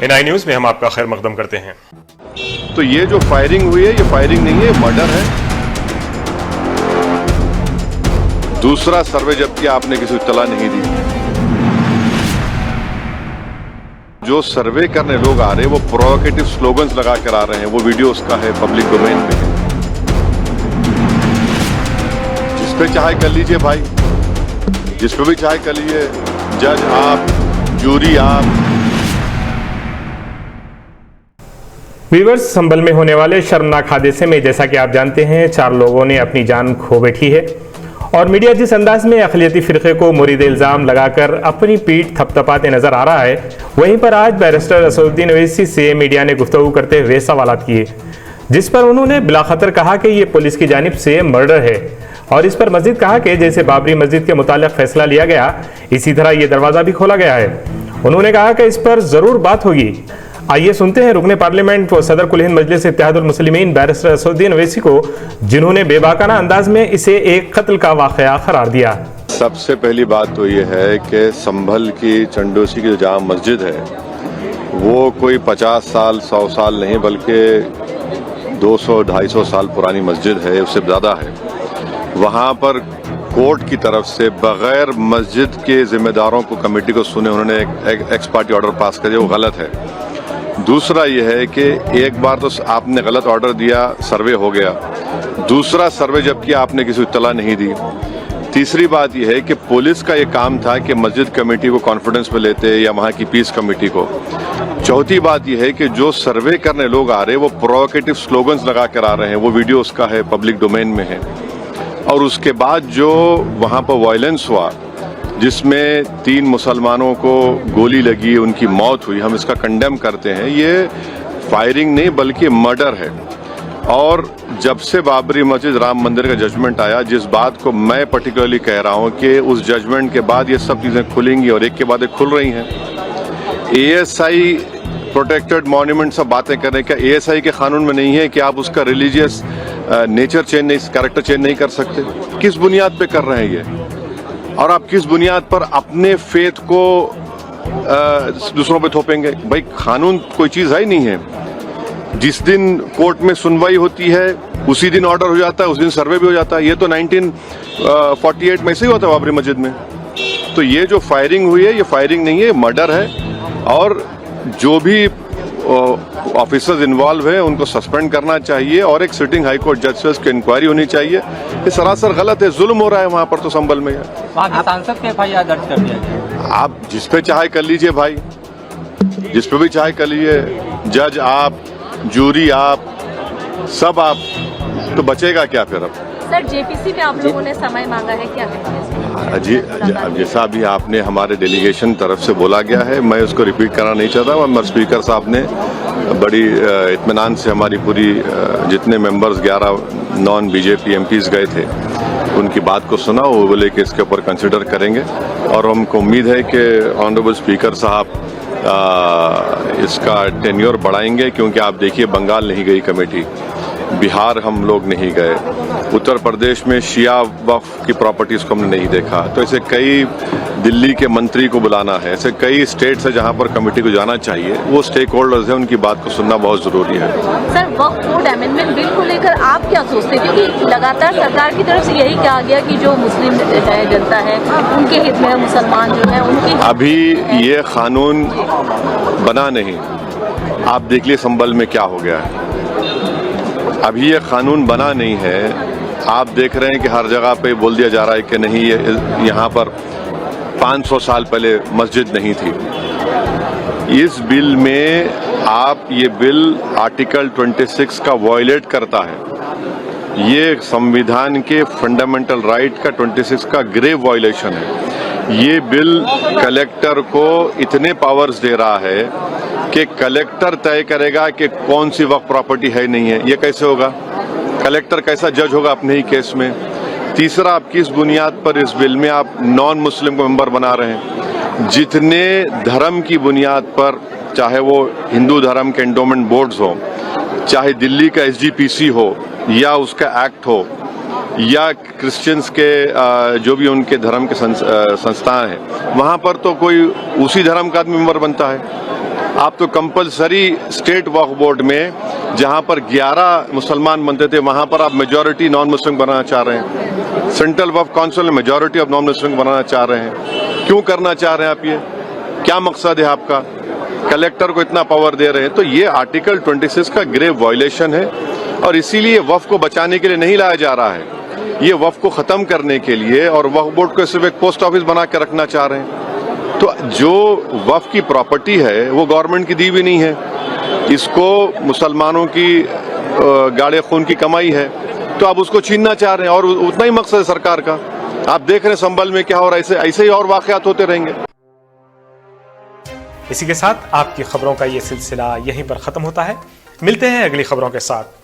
NI news में हम आपका खैर मकदम करते हैं। तो ये जो फायरिंग हुई है, ये फायरिंग नहीं है, मर्डर है। दूसरा सर्वे जबकि आपने किसी को इत्तला नहीं दी। जो सर्वे करने लोग आ रहे हैं वो प्रोवोकेटिव स्लोगन्स लगा कर आ रहे हैं, वो वीडियो उसका है, पब्लिक डोमेन में है। जिस पे चाहे कर लीजिए भाई, जिस पे भी चाहे कर लीजिए, जज आप, जूरी आप। वीवर्स, संभल में होने वाले शर्मनाक हादसे में जैसा कि आप जानते हैं 4 लोगों ने अपनी जान खो बैठी है और मीडिया जिस अंदाज में अक़लियती फ़िरक़े को मुरीद इल्ज़ाम लगाकर अपनी पीठ थपथपाते नजर आ रहा है, वहीं पर आज बैरिस्टर असदुद्दीन ओवैसी से मीडिया ने गुफ्तगू करते हुए सवालात किए, जिस पर उन्होंने बिलाखतर कहा कि ये पुलिस की जानिब से मर्डर है और इस पर मज़ीद कहा कि जैसे बाबरी मस्जिद के मुताल्लिक़ फैसला लिया गया, इसी तरह ये दरवाज़ा भी खोला गया है। उन्होंने कहा कि इस पर ज़रूर बात होगी। आइए सुनते हैं रुकने पार्लियामेंट व सदर कुल हिंद मजलिस इत्तेहादुल मुस्लिमीन बैरिस्टर असदुद्दीन ओवैसी को, जिन्होंने बेबाकाना अंदाज में इसे एक कत्ल का वाक़या करार दिया। सबसे पहली बात तो ये है कि संभल की चंडोसी की जो जामा मस्जिद है वो कोई 50 साल 100 साल नहीं बल्कि 200-250 साल पुरानी मस्जिद है, उससे ज़्यादा है। वहाँ पर कोर्ट की तरफ से बगैर मस्जिद के जिम्मेदारों को, कमेटी को सुने उन्होंने एक एक्स पार्टी ऑर्डर पास कर दिया, वो गलत है। दूसरा यह है कि एक बार तो आपने गलत ऑर्डर दिया, सर्वे हो गया। दूसरा सर्वे जबकि आपने किसी को इत्तला नहीं दी। तीसरी बात यह है कि पुलिस का ये काम था कि मस्जिद कमेटी को कॉन्फिडेंस में लेते या वहाँ की पीस कमेटी को। चौथी बात यह है कि जो सर्वे करने लोग आ रहे हैं वो प्रोवोकेटिव स्लोगन्स लगा कर आ रहे हैं, वो वीडियो उसका है, पब्लिक डोमेन में है। और उसके बाद जो वहाँ पर वायलेंस हुआ जिसमें 3 मुसलमानों को गोली लगी, उनकी मौत हुई, हम इसका कंडेम करते हैं। ये फायरिंग नहीं बल्कि मर्डर है। और जब से बाबरी मस्जिद राम मंदिर का जजमेंट आया, जिस बात को मैं पर्टिकुलरली कह रहा हूँ कि उस जजमेंट के बाद ये सब चीज़ें खुलेंगी और एक के बाद एक खुल रही हैं। ASI प्रोटेक्टेड मॉन्यूमेंट सब बातें कर रहे हैं, क्या ASI के कानून में नहीं है कि आप उसका रिलीजियस नेचर चेंज नहीं, कैरेक्टर चेंज नहीं कर सकते? किस बुनियाद पे कर रहे हैं ये? और आप किस बुनियाद पर अपने फेथ को दूसरों पे थोपेंगे? भाई कानून कोई चीज है ही नहीं है। जिस दिन कोर्ट में सुनवाई होती है उसी दिन ऑर्डर हो जाता है, उस दिन सर्वे भी हो जाता है। ये तो 1948 में से ही होता है बाबरी मस्जिद में। तो ये जो फायरिंग हुई है, ये फायरिंग नहीं है, मर्डर है। और जो भी ऑफिसर्स इन्वॉल्व है उनको सस्पेंड करना चाहिए और एक सिटिंग हाई कोर्ट जज से उसकी इंक्वायरी होनी चाहिए। ये सरासर गलत है, जुल्म हो रहा है वहां पर तो संभल में। सांसद के FIR दर्ज कर दिया गया। आप जिस पे चाहे कर लीजिए भाई, जिस पे भी चाहे कर लीजिए, जज आप, जूरी आप, सब आप, तो बचेगा क्या फिर? अब सर JPC में आप लोगों ने समय मांगा है, क्या कहेंगे? जी, जैसा अभी आपने हमारे डेलीगेशन तरफ से बोला गया है, मैं उसको रिपीट करना नहीं चाहता। मगर स्पीकर साहब ने बड़ी इत्मीनान से हमारी पूरी जितने मेंबर्स 11 नॉन BJP MPs गए थे उनकी बात को सुना। वो बोले कि इसके ऊपर कंसिडर करेंगे और हमको उम्मीद है कि ऑनरेबल स्पीकर साहब इसका टेन्योर बढ़ाएंगे, क्योंकि आप देखिए बंगाल नहीं गई कमेटी, बिहार हम लोग नहीं गए, उत्तर प्रदेश में शिया वक्फ की प्रॉपर्टीज को हमने नहीं देखा। तो ऐसे कई, दिल्ली के मंत्री को बुलाना है, ऐसे कई स्टेट्स है जहां पर कमेटी को जाना चाहिए। वो स्टेक होल्डर्स हैं, उनकी बात को सुनना बहुत जरूरी है। सर वक्फ बोर्ड अमेंडमेंट बिल को लेकर आप क्या सोचते हैं? क्योंकि लगातार सरकार की तरफ से यही कहा गया कि जो मुस्लिम जनता है उनके हित में, मुसलमान जो है उनके। अभी ये कानून बना नहीं, आप देख लिए संभल में क्या हो गया है। अभी ये कानून बना नहीं है, आप देख रहे हैं कि हर जगह पे बोल दिया जा रहा है कि नहीं, ये यहाँ पर 500 साल पहले मस्जिद नहीं थी। इस बिल में आप, ये बिल आर्टिकल 26 का वायलेट करता है। ये संविधान के फंडामेंटल राइट का 26 का ग्रेव वायलेशन है। ये बिल कलेक्टर को इतने पावर्स दे रहा है कि कलेक्टर तय करेगा कि कौन सी वक्फ प्रॉपर्टी है नहीं है। ये कैसे होगा? कलेक्टर कैसा जज होगा अपने ही केस में? तीसरा, आप किस बुनियाद पर इस बिल में आप नॉन मुस्लिम को मेंबर बना रहे हैं? जितने धर्म की बुनियाद पर, चाहे वो हिंदू धर्म के एंडोमेंट बोर्ड्स हो, चाहे दिल्ली का SGPC हो या उसका एक्ट हो, या क्रिश्चियंस के जो भी उनके धर्म के संस्थान हैं, वहां पर तो कोई उसी धर्म का आदमी मेंबर बनता है। आप तो कंपलसरी स्टेट वक्फ बोर्ड में जहां पर 11 मुसलमान बनते थे वहां पर आप मेजॉरिटी नॉन मुस्लिम बनाना चाह रहे हैं। सेंट्रल वक्फ काउंसिल में मेजॉरिटी ऑफ नॉन मुस्लिम बनाना चाह रहे हैं। क्यों करना चाह रहे हैं आप? ये क्या मकसद है आपका? कलेक्टर को इतना पावर दे रहे हैं, तो ये आर्टिकल 26 का ग्रेव वायलेशन है और इसीलिए वक्फ को बचाने के लिए नहीं लाया जा रहा है, ये वक्फ को खत्म करने के लिए, और वक्फ बोर्ड को सिर्फ एक पोस्ट ऑफिस बना के रखना चाह रहे हैं। तो जो वक्फ की प्रॉपर्टी है वो गवर्नमेंट की दी हुई नहीं है, इसको मुसलमानों की गाड़े खून की कमाई है, तो आप उसको छीनना चाह रहे हैं और उतना ही मकसद है सरकार का। आप देख रहे हैं संभल में क्या हो रहा है, ऐसे ही और वाकयात होते रहेंगे। इसी के साथ आपकी खबरों का ये सिलसिला यहीं पर खत्म होता है। मिलते हैं अगली खबरों के साथ।